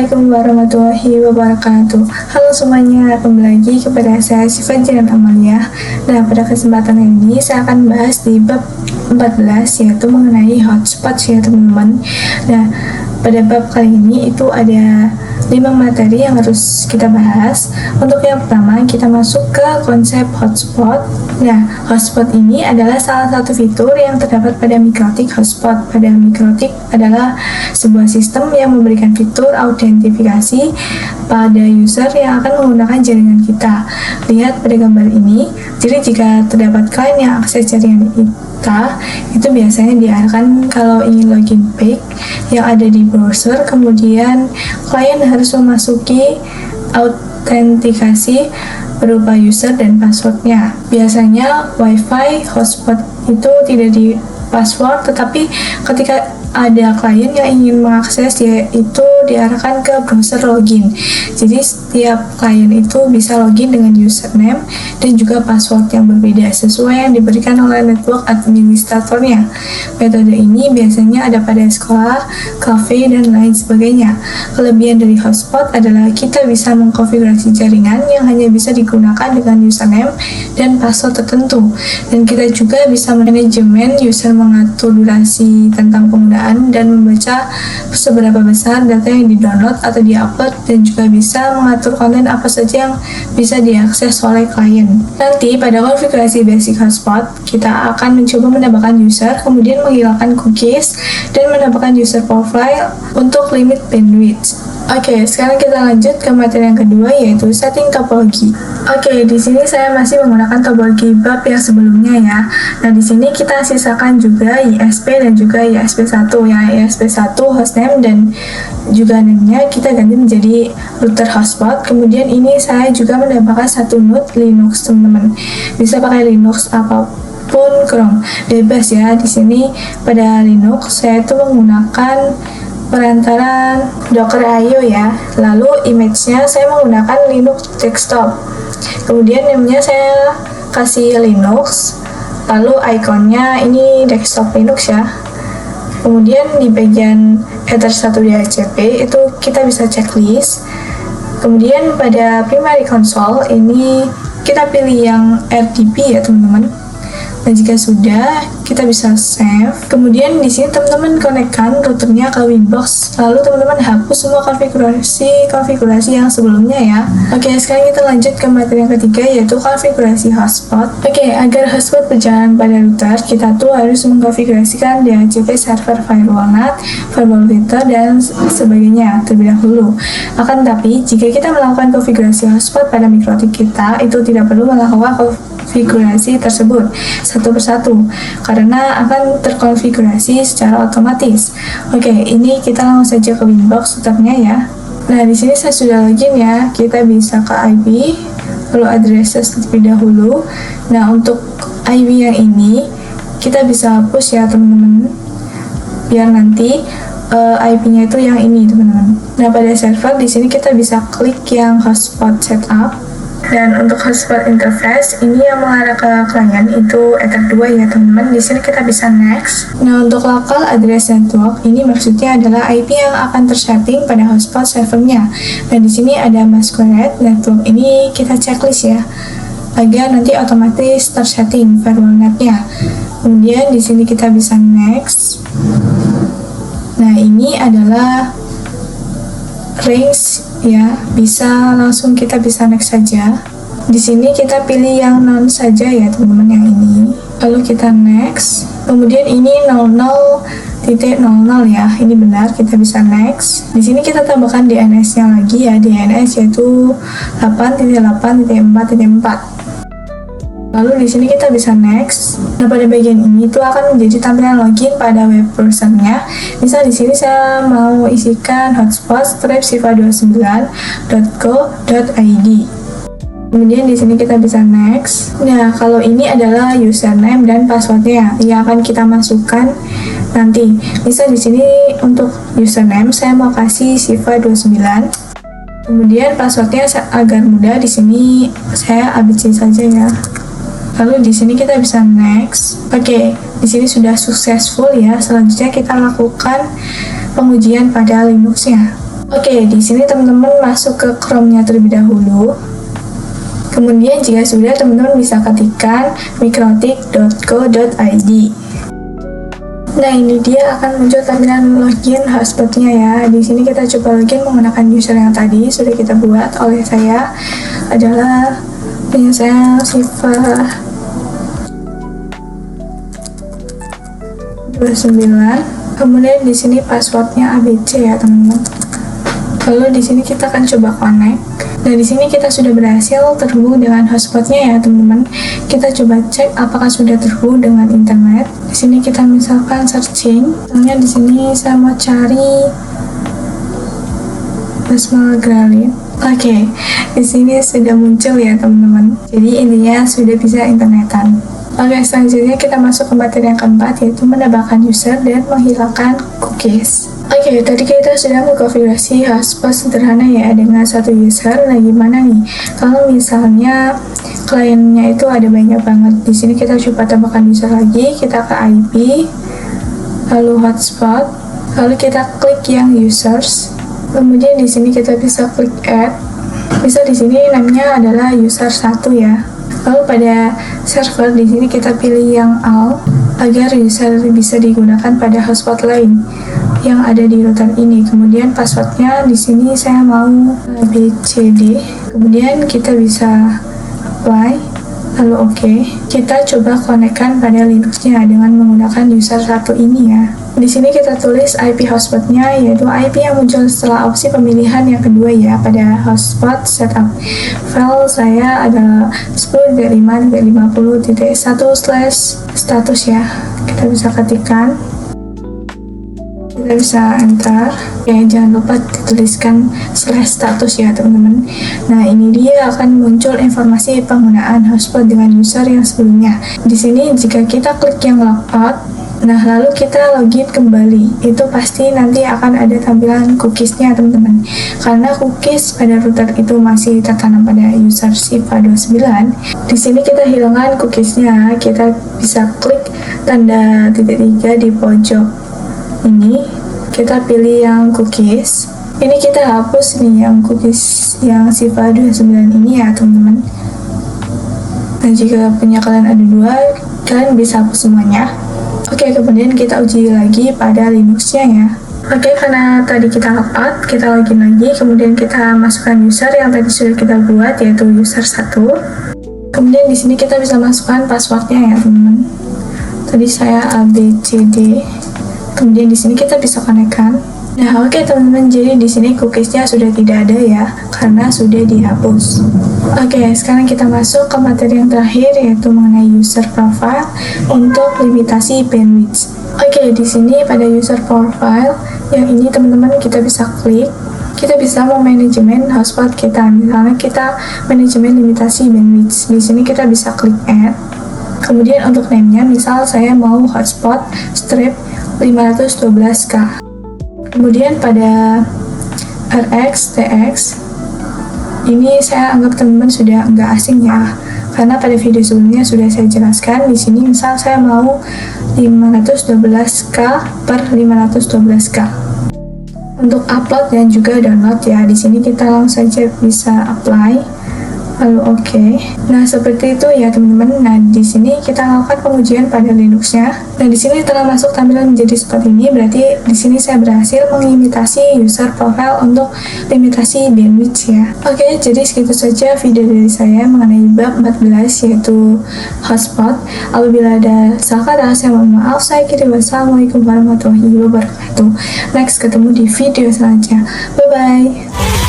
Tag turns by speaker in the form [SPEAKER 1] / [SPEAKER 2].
[SPEAKER 1] Assalamualaikum warahmatullahi wabarakatuh. Halo semuanya, kembali lagi kepada saya Syifa Jiran Amalia. Nah, pada kesempatan ini saya akan bahas di bab 14, yaitu mengenai hotspot ya teman-teman. Nah, pada bab kali ini itu ada 5 materi yang harus kita bahas. Untuk yang pertama, kita masuk ke konsep hotspot. Nah, hotspot ini adalah salah satu fitur yang terdapat pada mikrotik hotspot. Pada mikrotik adalah sebuah sistem yang memberikan fitur autentifikasi pada user yang akan menggunakan jaringan kita. Lihat pada gambar ini. Jadi jika terdapat klien yang akses jaringan kita, itu biasanya diarahkan kalau ingin login page yang ada di browser, kemudian klien harus memasuki autentikasi berupa user dan passwordnya. Biasanya WiFi hotspot itu tidak di password, tetapi ketika ada klien yang ingin mengakses, yaitu diarahkan ke browser login. Jadi setiap klien itu bisa login dengan username dan juga password yang berbeda sesuai yang diberikan oleh network administratornya. Metode ini biasanya ada pada sekolah, cafe, dan lain sebagainya. Kelebihan dari hotspot adalah kita bisa mengkonfigurasi jaringan yang hanya bisa digunakan dengan username dan password tertentu, dan kita juga bisa manajemen user, mengatur durasi tentang penggunaan dan membaca seberapa besar data yang di-download atau di-upload, dan juga bisa mengatur konten apa saja yang bisa diakses oleh klien. Nanti pada konfigurasi basic hotspot, kita akan mencoba menambahkan user, kemudian menghilangkan cookies, dan menambahkan user profile untuk limit bandwidth. Oke, sekarang kita lanjut ke materi yang kedua, yaitu setting topologi. Oke, di sini saya masih menggunakan topologi bab yang sebelumnya ya. Nah, di sini kita sisakan juga ISP dan juga ISP1. Yang ISP1 hostname dan juga name-nya kita ganti menjadi router hotspot. Kemudian ini saya juga menambahkan satu node Linux, teman-teman. Bisa pakai Linux apapun, Chrome, bebas ya. Di sini pada Linux saya itu menggunakan perantaran Docker IO ya. Lalu image-nya saya menggunakan Linux desktop. Kemudian name-nya saya kasih Linux. Lalu ikonnya ini desktop Linux ya. Kemudian di bagian header 1 DHCP itu kita bisa checklist. Kemudian pada primary console ini kita pilih yang RDP ya teman-teman. Dan jika sudah, kita bisa save. Kemudian di sini teman-teman konekkan routernya ke Winbox. Lalu teman-teman hapus semua konfigurasi yang sebelumnya ya. Oke, sekarang kita lanjut ke materi yang ketiga, yaitu konfigurasi hotspot. Oke, agar hotspot berjalan pada router, kita tuh harus mengkonfigurasikan DHCP server, firewall NAT, firewall filter, dan sebagainya terlebih dahulu. Akan tetapi, jika kita melakukan konfigurasi hotspot pada mikrotik kita, itu tidak perlu melakukan konfigurasi tersebut satu persatu karena akan terkonfigurasi secara otomatis. Oke, ini kita langsung saja ke Winbox routernya ya. Nah, di sini saya sudah login ya. Kita bisa ke IP, lalu addresses terlebih dahulu. Nah, untuk IP yang ini kita bisa hapus ya teman-teman, biar nanti IP-nya itu yang ini teman-teman. Nah, pada server di sini kita bisa klik yang hotspot setup. Dan untuk hotspot interface ini yang mengarah ke klien itu Ether 2 ya teman-teman. Di sini kita bisa next. Nah, untuk local address network ini maksudnya adalah IP yang akan tersetting pada hotspot servernya. Dan di sini ada masquerade network, ini kita checklist ya agar nanti otomatis tersetting firewall netnya. Kemudian di sini kita bisa next. Nah, ini adalah range ya, kita bisa next saja. Di sini kita pilih yang non saja ya teman-teman, yang ini. Lalu kita next. Kemudian ini 00.00 ya, ini benar, kita bisa next. Di sini kita tambahkan DNS-nya lagi ya, DNS yaitu 8.8.4.4. Lalu di sini kita bisa next. Nah, pada bagian ini itu akan menjadi tampilan login pada web browsernya. Misal di sini saya mau isikan hotspot/sifa29.go.id. Kemudian di sini kita bisa next. Nah, kalau ini adalah username dan passwordnya yang akan kita masukkan nanti. Misal di sini untuk username saya mau kasih sifa29. Kemudian passwordnya agar mudah, di sini saya ABC saja ya. Lalu di sini kita bisa next. Oke, di sini sudah successful ya. Selanjutnya kita lakukan pengujian pada Linux-nya. Oke, di sini teman-teman masuk ke Chrome-nya terlebih dahulu. Kemudian jika sudah, teman-teman bisa ketikkan mikrotik.co.id. Nah, ini dia akan muncul tampilan login hotspotnya ya. Di sini kita coba login menggunakan user yang tadi sudah kita buat oleh saya, adalah punya saya Siva 29. Kemudian di sini passwordnya ABC ya teman-teman. Lalu di sini kita akan coba connect. Nah, di sini kita sudah berhasil terhubung dengan hotspotnya ya teman-teman. Kita coba cek apakah sudah terhubung dengan internet. Di sini kita misalkan searching. Misalnya di sini saya mau cari Basmal Gralin. Oke, di sini sudah muncul ya teman-teman. Jadi intinya sudah bisa internetan. Oke, selanjutnya kita masuk ke materi yang keempat, yaitu menambahkan user dan menghilangkan cookies. Oke, tadi kita sudah mengkonfigurasi hotspot sederhana ya dengan satu user. Nah, gimana nih kalau misalnya kliennya itu ada banyak banget? Di sini kita coba tambahkan user lagi, kita ke IP, lalu hotspot, lalu kita klik yang users. Kemudian di sini kita bisa klik add. Bisa di sini namanya adalah user 1 ya. Lalu pada server di sini kita pilih yang all agar user bisa digunakan pada hotspot lain yang ada di router ini. Kemudian passwordnya di sini saya mau ABCD. Kemudian kita bisa apply, lalu oke. Kita coba konekkan pada Linuxnya dengan menggunakan user 1 ini ya. Di sini kita tulis IP hotspotnya, yaitu IP yang muncul setelah opsi pemilihan yang kedua ya pada hotspot setup. File saya adalah 10.5.50.1/status ya. Kita bisa ketikkan. Kita bisa enter. Ya, jangan lupa dituliskan /status ya teman-teman. Nah, ini dia akan muncul informasi penggunaan hotspot dengan user yang sebelumnya. Di sini jika kita klik yang logout, nah lalu kita login kembali, itu pasti nanti akan ada tampilan cookiesnya teman-teman. Karena cookies pada router itu masih tertanam pada user Siva 29. Di sini kita hilangkan cookiesnya. Kita bisa klik tanda titik 3 di pojok ini. Kita pilih yang cookies. Ini kita hapus nih yang cookies yang Siva 29 ini ya teman-teman. Nah, jika punya kalian ada 2, kalian bisa hapus semuanya. Oke, kemudian kita uji lagi pada Linuxnya ya. Oke, karena tadi kita logout, kita login lagi, kemudian kita masukkan user yang tadi sudah kita buat, yaitu user 1. Kemudian di sini kita bisa masukkan passwordnya ya teman-teman. Tadi saya ABCD. Kemudian di sini kita bisa konekkan. Nah, oke teman-teman, jadi di sini cookiesnya sudah tidak ada ya, karena sudah dihapus. Oke, sekarang kita masuk ke materi yang terakhir, yaitu mengenai user profile untuk limitasi bandwidth. Oke, di sini pada user profile yang ini teman-teman kita bisa klik. Kita bisa memanajemen hotspot kita. Misalnya kita manajemen limitasi bandwidth. Di sini kita bisa klik add. Kemudian untuk name-nya, misal saya mau hotspot strip 512K. Kemudian pada RX, TX, ini saya anggap teman-teman sudah enggak asing ya, karena pada video sebelumnya sudah saya jelaskan. Di sini misal saya mau 512K per 512K untuk upload dan juga download ya. Di sini kita langsung saja bisa apply, lalu oke. Nah, seperti itu ya teman-teman. Nah, di sini kita lakukan pengujian pada Linuxnya. Nah, di sini telah masuk tampilan menjadi seperti ini. Berarti di sini saya berhasil mengimitasi user profile untuk limitasi bandwidth ya. Oke, jadi segitu saja video dari saya mengenai bab 14, yaitu hotspot. Apabila ada salah kata, saya mohon maaf. Saya kira wassalamualaikum warahmatullahi wabarakatuh. Next, ketemu di video selanjutnya. Bye bye.